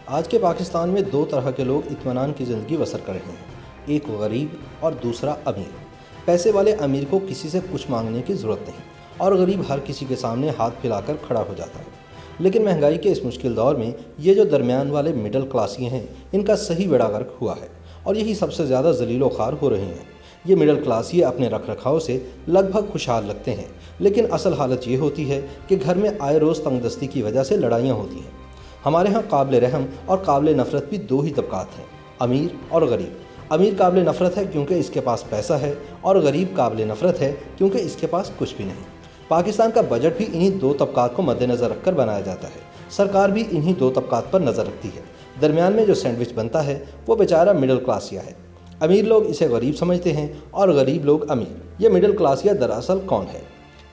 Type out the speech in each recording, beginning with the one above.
آج کے پاکستان میں دو طرح کے لوگ اطمینان کی زندگی بسر کر رہے ہیں، ایک غریب اور دوسرا امیر۔ پیسے والے امیر کو کسی سے کچھ مانگنے کی ضرورت نہیں اور غریب ہر کسی کے سامنے ہاتھ پھیلا کر کھڑا ہو جاتا ہے۔ لیکن مہنگائی کے اس مشکل دور میں یہ جو درمیان والے مڈل کلاسی ہیں، ان کا صحیح بیڑا غرق ہوا ہے اور یہی سب سے زیادہ ذلیل و خوار ہو رہے ہیں۔ یہ مڈل کلاسی اپنے رکھ رکھاؤ سے لگ بھگ خوشحال لگتے ہیں، لیکن اصل حالت یہ ہوتی ہے کہ گھر میں آئے روز تنگ دستی کی وجہ سے لڑائیاں ہوتی ہیں۔ ہمارے ہاں قابل رحم اور قابل نفرت بھی دو ہی طبقات ہیں، امیر اور غریب۔ امیر قابل نفرت ہے کیونکہ اس کے پاس پیسہ ہے اور غریب قابل نفرت ہے کیونکہ اس کے پاس کچھ بھی نہیں۔ پاکستان کا بجٹ بھی انہی دو طبقات کو مد نظر رکھ کر بنایا جاتا ہے۔ سرکار بھی انہی دو طبقات پر نظر رکھتی ہے۔ درمیان میں جو سینڈوچ بنتا ہے وہ بیچارہ مڈل کلاسیہ ہے۔ امیر لوگ اسے غریب سمجھتے ہیں اور غریب لوگ امیر۔ یہ مڈل کلاسیہ دراصل کون ہے؟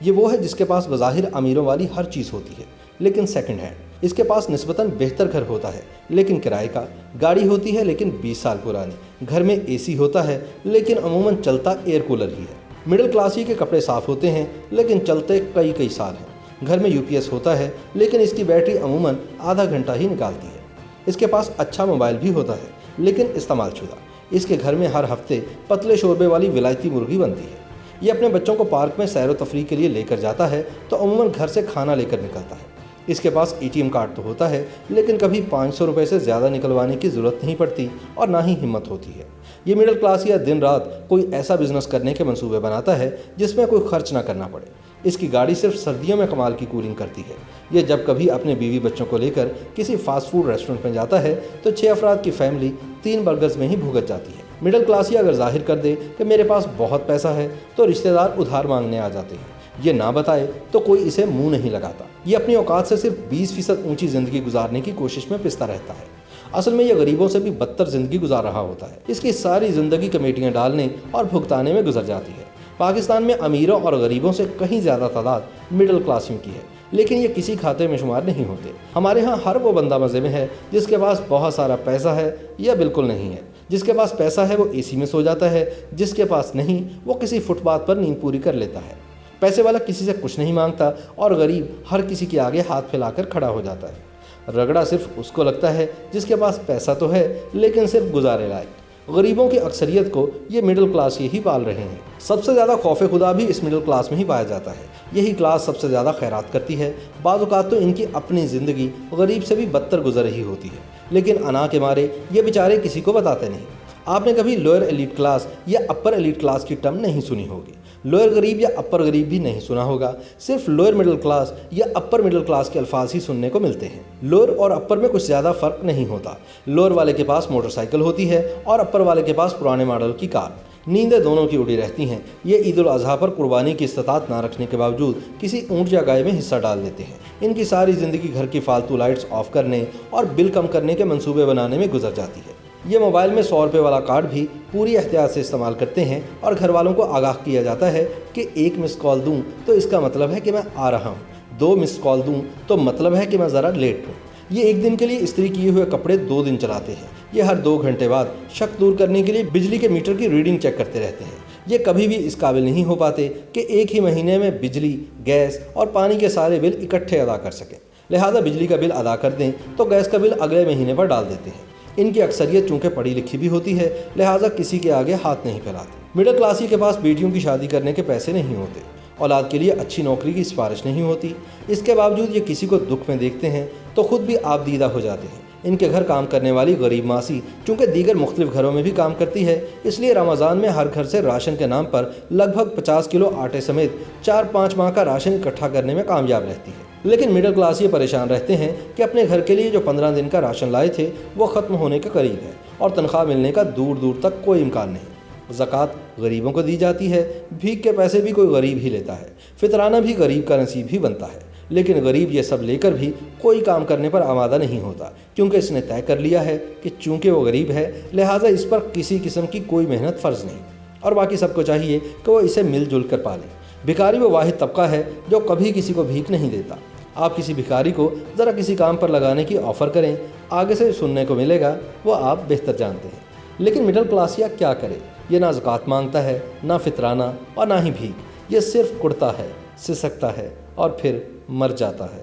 یہ وہ ہے جس کے پاس بظاہر امیروں والی ہر چیز ہوتی ہے لیکن سیکنڈ ہینڈ۔ اس کے پاس نسبتاً بہتر گھر ہوتا ہے لیکن کرائے کا، گاڑی ہوتی ہے لیکن 20 سال پرانی، گھر میں اے سی ہوتا ہے لیکن عموماً چلتا ایئر کولر ہی ہے۔ مڈل کلاسی کے کپڑے صاف ہوتے ہیں لیکن چلتے کئی سال ہیں۔ گھر میں یو پی ایس ہوتا ہے لیکن اس کی بیٹری عموماً آدھا گھنٹہ ہی نکالتی ہے۔ اس کے پاس اچھا موبائل بھی ہوتا ہے لیکن استعمال شدہ۔ اس کے گھر میں ہر ہفتے پتلے شوربے والی ولائتی مرغی بنتی ہے۔ یہ اپنے بچوں کو پارک میں سیر و تفریح کے لیے لے کر جاتا ہے تو عموماً گھر سے کھانا لے کر نکلتا ہے۔ اس کے پاس اے ٹی ایم کارڈ تو ہوتا ہے لیکن کبھی 500 روپے سے زیادہ نکلوانے کی ضرورت نہیں پڑتی اور نہ ہی ہمت ہوتی ہے۔ یہ مڈل کلاسیہ دن رات کوئی ایسا بزنس کرنے کے منصوبے بناتا ہے جس میں کوئی خرچ نہ کرنا پڑے۔ اس کی گاڑی صرف سردیوں میں کمال کی کولنگ کرتی ہے۔ یہ جب کبھی اپنے بیوی بچوں کو لے کر کسی فاسٹ فوڈ ریسٹورنٹ میں جاتا ہے تو 6 افراد کی فیملی 3 برگرز میں ہی بھگت جاتی ہے۔ مڈل کلاسیہ اگر ظاہر کر دے کہ میرے پاس بہت پیسہ ہے تو رشتہ دار ادھار مانگنے آ جاتے ہیں۔ یہ نہ بتائے تو کوئی اسے منہ نہیں لگاتا۔ یہ اپنی اوقات سے صرف 20% اونچی زندگی گزارنے کی کوشش میں پستا رہتا ہے۔ اصل میں یہ غریبوں سے بھی بدتر زندگی گزار رہا ہوتا ہے۔ اس کی ساری زندگی کمیٹیاں ڈالنے اور بھگتانے میں گزر جاتی ہے۔ پاکستان میں امیروں اور غریبوں سے کہیں زیادہ تعداد مڈل کلاسیوں کی ہے لیکن یہ کسی کھاتے میں شمار نہیں ہوتے۔ ہمارے ہاں ہر وہ بندہ مزے میں ہے جس کے پاس بہت سارا پیسہ ہے یا بالکل نہیں ہے۔ جس کے پاس پیسہ ہے وہ اے سی میں سو جاتا ہے، جس کے پاس نہیں وہ کسی فٹ پاتھ پر نیند پوری کر لیتا ہے۔ پیسے والا کسی سے کچھ نہیں مانگتا اور غریب ہر کسی کے آگے ہاتھ پھیلا کر کھڑا ہو جاتا ہے۔ رگڑا صرف اس کو لگتا ہے جس کے پاس پیسہ تو ہے لیکن صرف گزارے لائق۔ غریبوں کی اکثریت کو یہ مڈل کلاس یہی پال رہے ہیں۔ سب سے زیادہ خوف خدا بھی اس مڈل کلاس میں ہی پایا جاتا ہے۔ یہی کلاس سب سے زیادہ خیرات کرتی ہے۔ بعض اوقات تو ان کی اپنی زندگی غریب سے بھی بدتر گزر رہی ہوتی ہے لیکن انا کے مارے یہ بیچارے کسی کو بتاتے نہیں۔ آپ نے کبھی لوئر ایلیٹ کلاس یا اپر ایلیٹ کلاس کی ٹرم نہیں سنی ہوگی۔ لوئر غریب یا اپر غریب بھی نہیں سنا ہوگا، صرف لوئر مڈل کلاس یا اپر مڈل کلاس کے الفاظ ہی سننے کو ملتے ہیں۔ لوئر اور اپر میں کچھ زیادہ فرق نہیں ہوتا۔ لوئر والے کے پاس موٹر سائیکل ہوتی ہے اور اپر والے کے پاس پرانے ماڈل کی کار۔ نیندیں دونوں کی اڑی رہتی ہیں۔ یہ عید الاضحیٰ پر قربانی کی استطاعت نہ رکھنے کے باوجود کسی اونٹ یا گائے میں حصہ ڈال دیتے ہیں۔ ان کی ساری زندگی گھر کی فالتو لائٹس آف کرنے اور بل کم کرنے کے منصوبے بنانے میں گزر جاتی ہے۔ یہ موبائل میں 100 روپے والا کارڈ بھی پوری احتیاط سے استعمال کرتے ہیں اور گھر والوں کو آگاہ کیا جاتا ہے کہ 1 مس کال دوں تو اس کا مطلب ہے کہ میں آ رہا ہوں، 2 مس کال دوں تو مطلب ہے کہ میں ذرا لیٹ ہوں۔ یہ 1 دن کے لیے استری کیے ہوئے کپڑے 2 دن چلاتے ہیں۔ یہ ہر 2 گھنٹے بعد شک دور کرنے کے لیے بجلی کے میٹر کی ریڈنگ چیک کرتے رہتے ہیں۔ یہ کبھی بھی اس قابل نہیں ہو پاتے کہ ایک ہی مہینے میں بجلی، گیس اور پانی کے سارے بل اکٹھے ادا کر سکیں، لہٰذا بجلی کا بل ادا کر دیں تو گیس کا بل اگلے مہینے پر ڈال دیتے ہیں۔ ان کی اکثریت چونکہ پڑھی لکھی بھی ہوتی ہے لہٰذا کسی کے آگے ہاتھ نہیں پھیلاتے۔ مڈل کلاسی کے پاس بیٹیوں کی شادی کرنے کے پیسے نہیں ہوتے، اولاد کے لیے اچھی نوکری کی سفارش نہیں ہوتی۔ اس کے باوجود یہ کسی کو دکھ میں دیکھتے ہیں تو خود بھی آپ دیدہ ہو جاتے ہیں۔ ان کے گھر کام کرنے والی غریب ماسی چونکہ دیگر مختلف گھروں میں بھی کام کرتی ہے اس لیے رمضان میں ہر گھر سے راشن کے نام پر لگ بھگ 50 کلو آٹے سمیت 4-5 ماہ کا راشن اکٹھا کرنے میں کامیاب رہتی ہے۔ لیکن مڈل کلاس یہ پریشان رہتے ہیں کہ اپنے گھر کے لیے جو 15 دن کا راشن لائے تھے وہ ختم ہونے کے قریب ہے اور تنخواہ ملنے کا دور دور تک کوئی امکان نہیں۔ زکوٰۃ غریبوں کو دی جاتی ہے، بھیک کے پیسے بھی کوئی غریب ہی لیتا ہے، فطرانہ بھی غریب کا نصیب ہی بنتا ہے۔ لیکن غریب یہ سب لے کر بھی کوئی کام کرنے پر آمادہ نہیں ہوتا کیونکہ اس نے طے کر لیا ہے کہ چونکہ وہ غریب ہے لہٰذا اس پر کسی قسم کی کوئی محنت فرض نہیں اور باقی سب کو چاہیے کہ وہ اسے مل جل کر پالے۔ بھکاری وہ واحد طبقہ ہے جو کبھی کسی کو بھیک نہیں دیتا۔ آپ کسی بھکاری کو ذرا کسی کام پر لگانے کی آفر کریں، آگے سے سننے کو ملے گا وہ آپ بہتر جانتے ہیں۔ لیکن مڈل کلاسیہ کیا کرے؟ یہ نہ زکوٰۃ مانگتا ہے، نہ فطرانہ اور نہ ہی بھیک۔ یہ صرف کڑتا ہے، سسکتا ہے اور پھر مر جاتا ہے۔